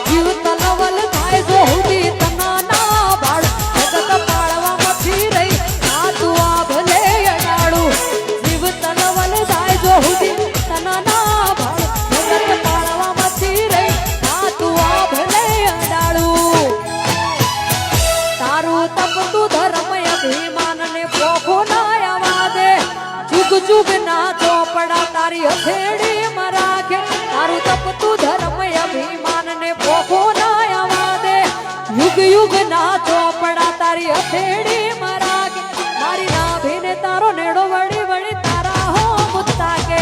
જીવ તલવલ થાય જો હુદી તના ના ભાડ જગત પાળવા મથી રહી આ તું આ ભલે અડાડું જીવ તલવલ થાય જો હુદી તના ના ભાડ જગત પાળવા મથી રહી આ તું આ ભલે અડાડું તારું તપતું ધર્મ અભિમાન ને પોખો ના આવા દે જુગ જુગ ના ચોપડા તારી હથેળી માં રાખે તારું તપતું ધર્મ અભિમાન ને પોખો ના આવા દે યુગ યુગ ના ચોપડા તારી હથેળી માં રાખે મારી નાભીને તારો નેડો વળી વળી તારા હો મુત્તા કે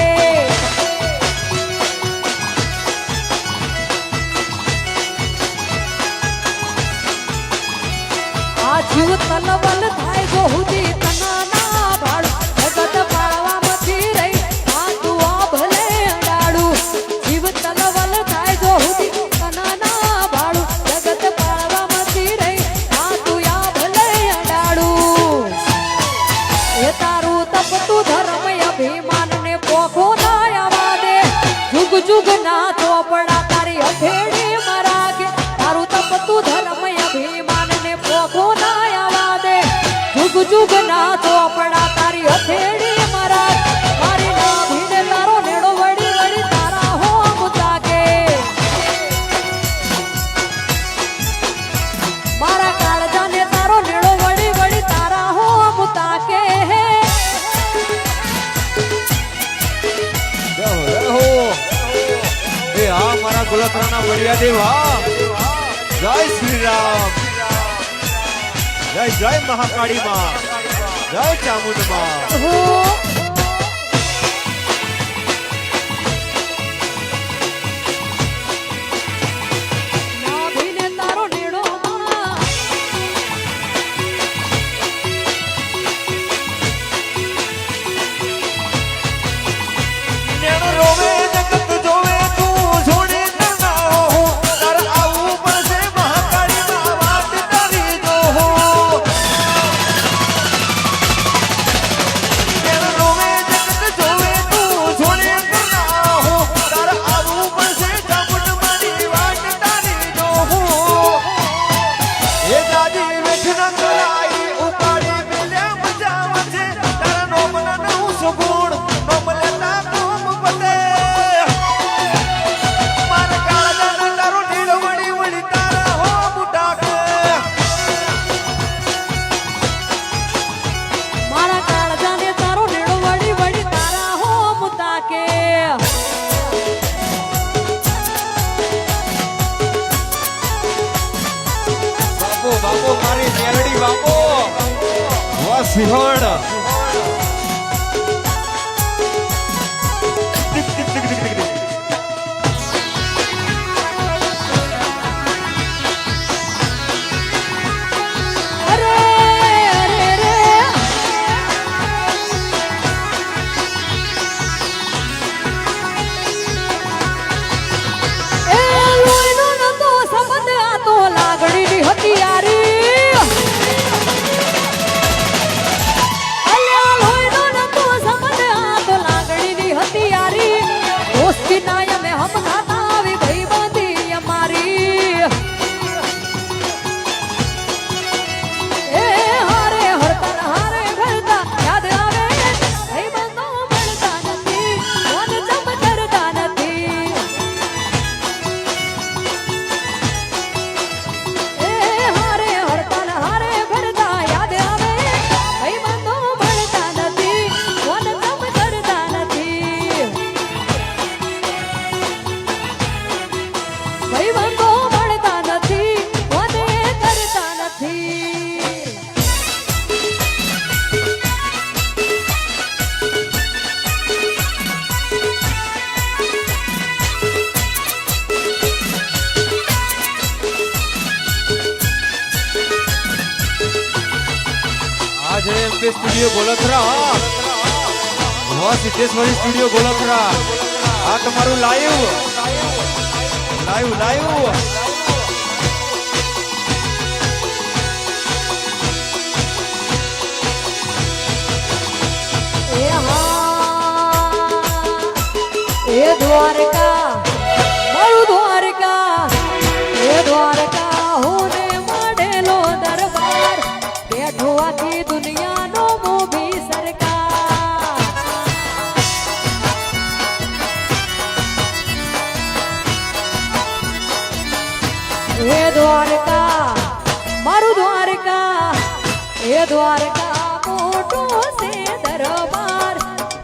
આ જીવ તલવલ થાય જો હુદી તના ના ભાડ જગત પાળવા મથી રહી આ તું આ ભલે અડાડું જીવ તલવલ થાય જો હુદી તના ના ભાડ જગત પાળવા મથી રહી આ તું આ ભલે અડાડું એ તારું તપતું ધર્મ અભિમાન ને પોખો ના આવા દે જુગ જુગ ના ચોપડા તારી હથેળી માં રાખે તારું તપતું ધર્મ અભિમાન ને પોખો ના આવા દે જુગ જુગ ના ચોપડા તારી હથેળી માં રાખ મારી નાભીને તારો નેડો વળી વળી તારા હો મુદ્દા કે મારા કાળજાને તારો નેડો વળી વળી તારા હો મુદ્દા કે એ હા મારા ગુલાબરાના વડિયા દેવ હા જય શ્રી રામ જય જય મહાકાળી માં જય ચામુંડ માં હો નાભીને તારો નેડો નેણો રોવે જગત જોવે તું છોડે ના હો તાર આવું પડશે મહાકાળી માં વાત તારી જો હો નેણો રોવે જગત જોવે તું છોડે ના હો તાર આવું પડશે ચામુંડ મારી વાત તારી જો હો એ દાદી વેઠના કરાઈ ઉપાડી પેલ્યા મજા વચ્ચે તારા નોમના નવ સુગુણ નોમ લેતા કોમ પતે મારા કાળજાના તારો ઢીલો વળી વળી તારા હો બુટા કે મારા કાળજાને તારો નેડો વળી વળી તારા હો મુદ્દા કે બાપો બાપો મારી મેલડી બાપો વાહ સિંહણ ટીક ટીક ટીક ટીક ટીક અરે અરે રે એ લોહીનો નતો સંબંધ આ તો લાગણીની હથિયારી અલ્યા લોહીનો નતો સંબંધ આ તો લાગણીની હથિયારી દોસ્તી ના અમે હમ ખાતા આવી ગઈ બાંધી અમારી એ હારે હરતા હારે ભરતા યાદ આવે ભાઈ બંધો મળતા નથી મન જમ કરતા નથી એ હારે હરતા હારે ભરતા યાદ આવે ભાઈ બંધો મળતા નથી મન જમ કરતા નથી ભાઈ બંધો મળતા નથી મને કરતા નથી आज है एमपी स्टूडियो गोलखरा वाह सिद्धेश्वरी स्टूडियो गोलखरा આ તમારું લાઈવ લાઈવ લાઈવ દ્વારકા મારું દ્વારકા હે દ્વારકા મારું દ્વારકા હે દ્વારકા મોટો છે દરબાર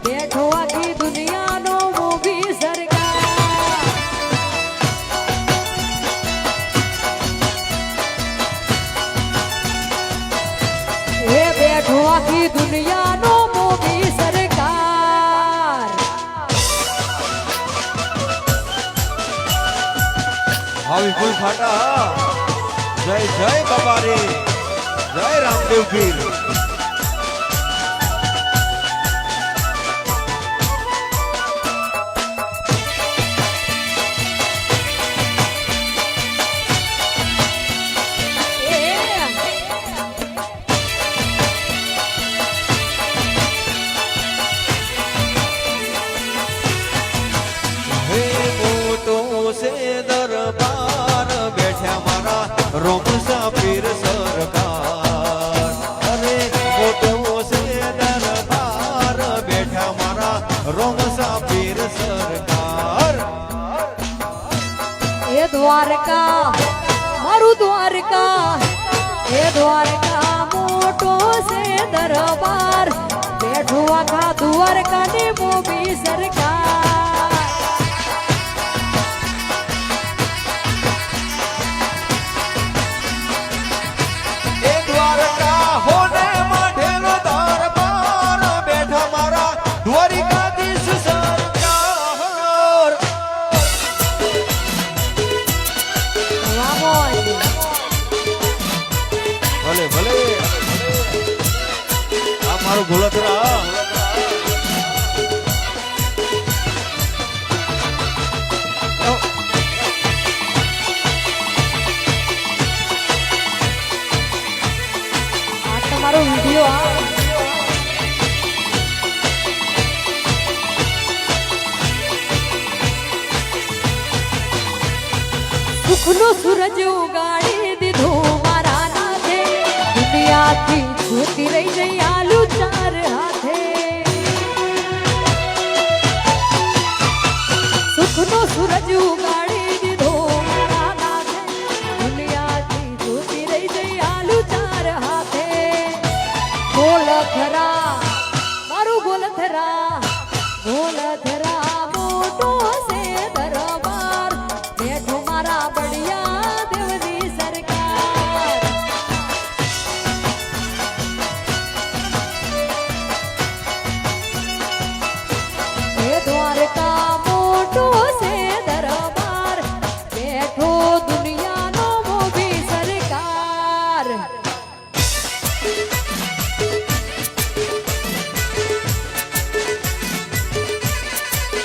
બેઠો આખી દુનિયાનો મોભી સરકાર હે બેઠો આખી દુનિયાનો મોભી સરકાર આવી ફૂલ ફાટા જય જય બાબારી જય રામદેવ પીર હે મોટો છે દરબાર બેઠ્યા મારા રોમસા પીર સરકાર અરે મોટો છે દરબાર બેઠા મારા રોમસા પીર સરકાર હે દ્વારકા મારું દ્વારકા હે દ્વારકા મોટો છે દરબાર બેઠો આખા દ્વારકાની મોભી સરકાર એ દ્વારકા હોને માઢેલો દરબાર બેઠા મારા દ્વારિકાધીશ સરકાર વામોય ભલે ભલે આ મારું ગોલતરા આ તમારો વિડિયો આ સુખનો સૂરજ ઉગાડી દીધો મારા નાથે દુનિયાથી જોતી રહી જઈ આલુ ચાર હાથે સુખનો સૂરજ ઉગાડી દીધો મારા નાથે દુનિયાથી જોતી રહી જઈ આલુ ચાર હાથે ગોલધરા મારું ગોલધરા ગોલધરા મોટો છે દરબાર બેઠો મારા બળિયા દેવની સરકાર હે દ્વારકા મોટો છે દરબાર બેઠો દુનિયાનો મોભી સરકાર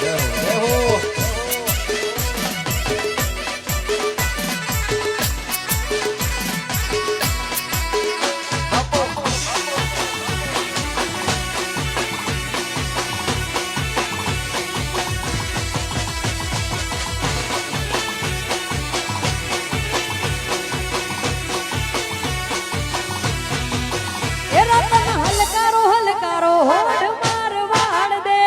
જય હો એ રતન હલકારો હલકારો હોડ માર વાળ દે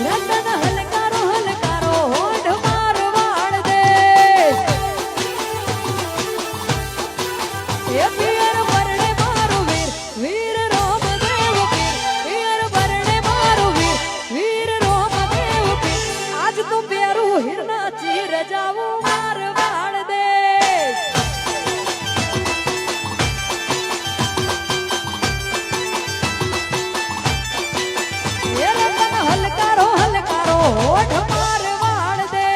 રતન હલકારો હલકારો હોડ માર વાળ દે એ પિયર પરણે મારું વીર વીર રામદેવ પીર પિયર પરણે મારું વીર વીર રામદેવ પીર આજ તો પેરું હિરના ચીર જાવું માર વાળ દે એ રતન હલકારો હલકારો હોઠ માર વાળ દે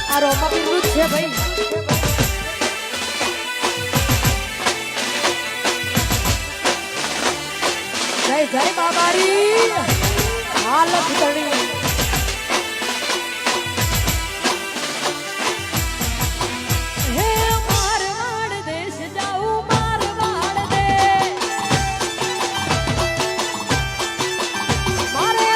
આ રોમા પીરનું જ છે ભાઈ જય જય બાબારી હાલત તણી હે મારવાડ દેશ જાઉં મારવાડ દે મારે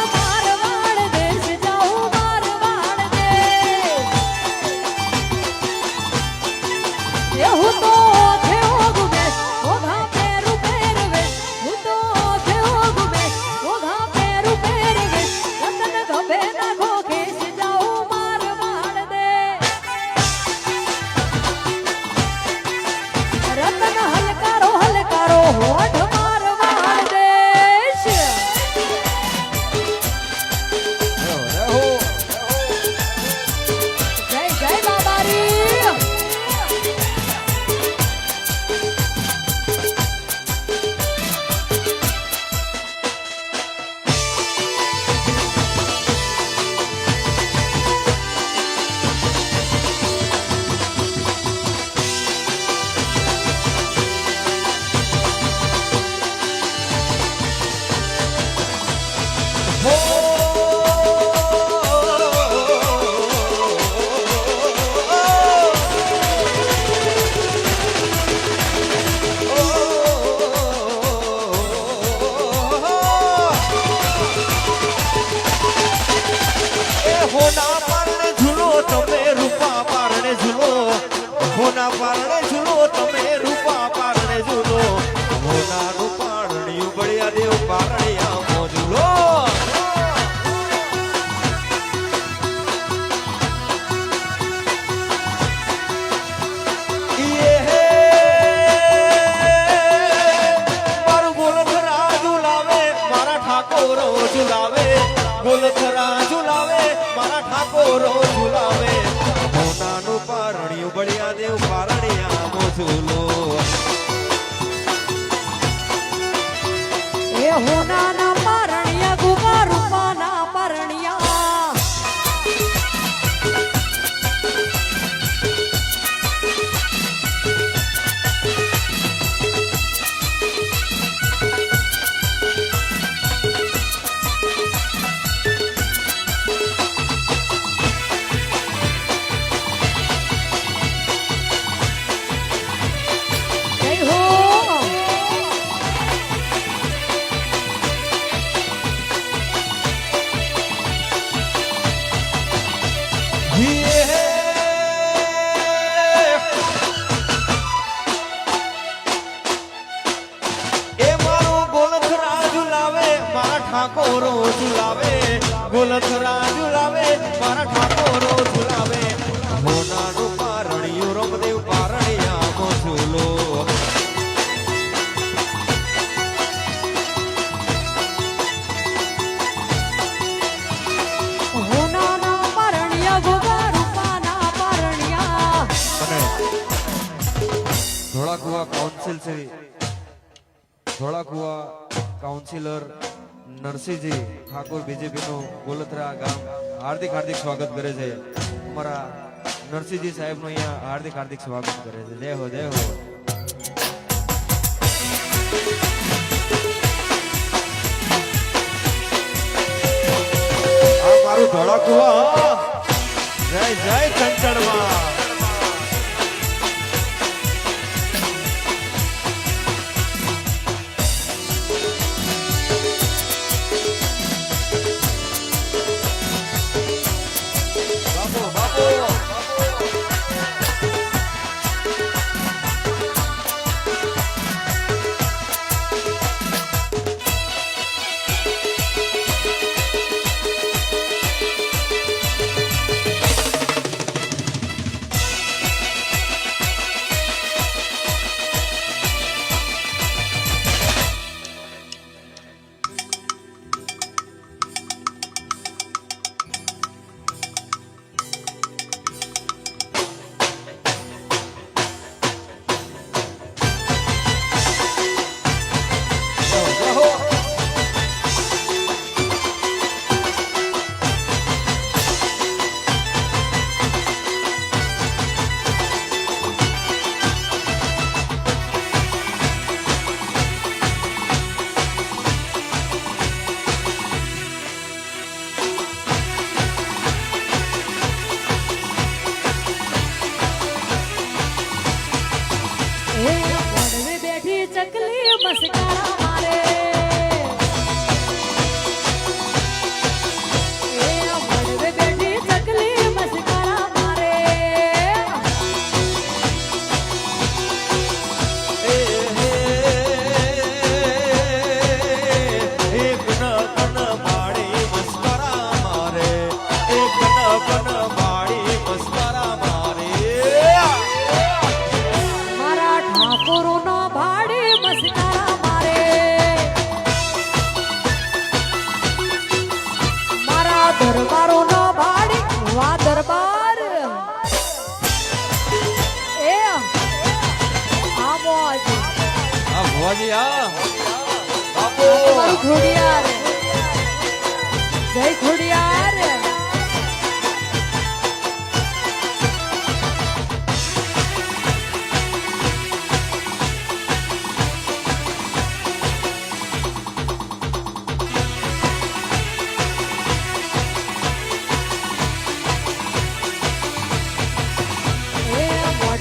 મોના પારણે ઝૂલો તમે રૂપા પારણે ઝૂલો મોના રૂપાણિયું બળિયા દેવ પારણિયા મોજુલો ગોલખરા ઝુલાવે મારા ઠાકોરો ઝુલાવે મોનાનું પારણિયું બળિયા દેવ પારણિયા મોઝુલો એ હોનાના પરણિયા ગુગા રૂપાના પરણિયા ઠાકોરો ઝુલાવે ગોલખરા ઝુલાવે મારા ઠાકોરો ઝુલાવે મોનાનું પારણિયું રમદેવ પારણિયા મોઝુલો હોનાના પરણિયા ગુગા રૂપાના પરણિયા Dholakuva council Shri Dholakuva councillor Narsinhji Thakor BJP નું ગોલતરા ગામ હાર્દિક સ્વાગત કરે છે અમારા નરસિંહજી સાહેબ નું અહીંયા હાર્દિક સ્વાગત કરે છે જય હો જય હો આ મારું ધોળાકુવા જય જય ચંચળમાં ચકલી મસ્કારા મારે એ મળવે બેઠી ચકલી મસ્કારા મારે એક નકન માડી મસ્કરા મારે એક નકન માડી મસ્કરા મારે મારા ઠાકોરનો ભાડે મસ્કારા મારે મારા દરબારોનો ભાડે વા દરબાર એ આ મોજ આ ભુવાજી આ બાપુ તમારું ખોડિયાર જય ખોડિયાર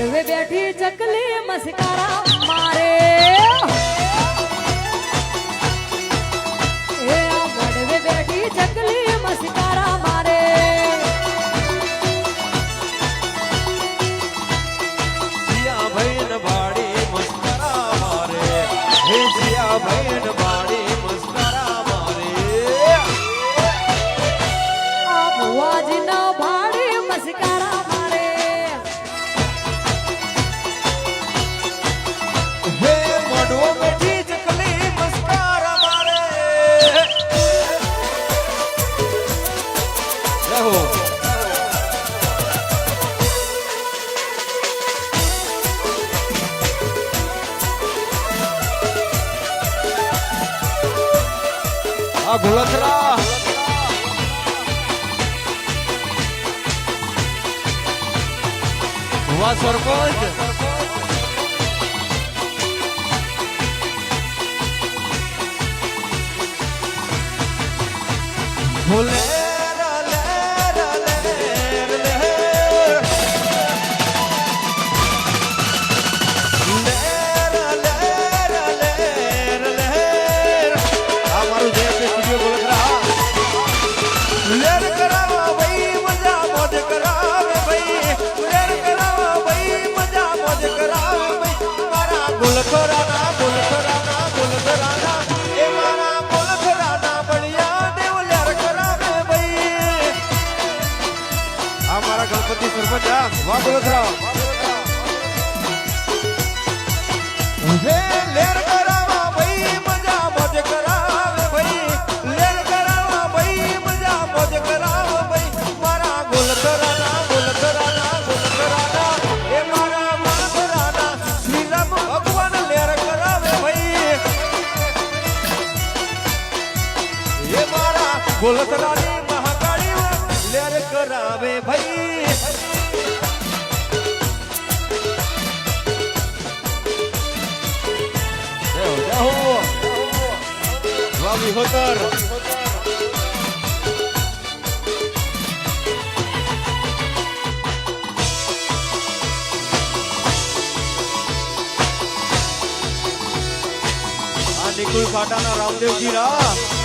મોઢવે બેઠી ચકલી મસ્કારા મારે એ મોઢવે બેઠી ચકલી મસ્કારા મારે આ ગોલતરા વાહ સરપંચ ભૂલે ગણપતિ સરપંચ વાહ ગોલતરા લેર કરાવા ભાઈ મજા મોજ કરાવે ભાઈ લેર કરાવા ભાઈ મજા મોજ કરાવે ભાઈ મારા ગોલતરાના એ મારા ગોલતરાના શ્રી રામ ભગવાન લેર કરાવે ભાઈ એ મારા ગોલતરાની મહાકાળી લેર કરાવે ભાઈ વિહોતર આ નિકુલ ફાટાના રામદેવજી રા